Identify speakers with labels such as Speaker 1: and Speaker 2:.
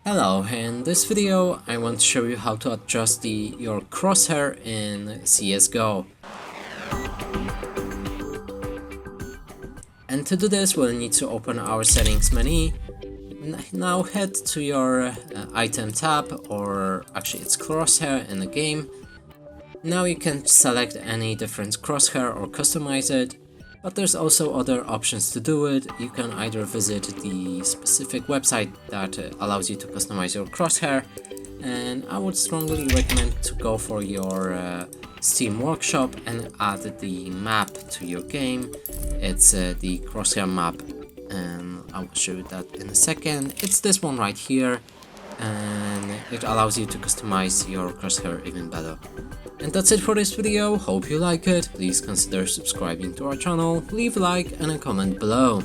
Speaker 1: Hello, in this video I want to show you how to adjust your crosshair in CSGO. And to do this we'll need to open our settings menu. Now head to your item tab, or actually it's crosshair in the game. Now you can select any different crosshair or customize it. But there's also other options to do it. You can either visit the specific website that allows you to customize your crosshair, and I would strongly recommend to go for your Steam Workshop and add the map to your game. It's the crosshair map, and I will show you that in a second. It's this one right here, and it allows you to customize your crosshair even better. And that's it for this video. Hope you like it. Please consider subscribing to our channel, leave a like and a comment below.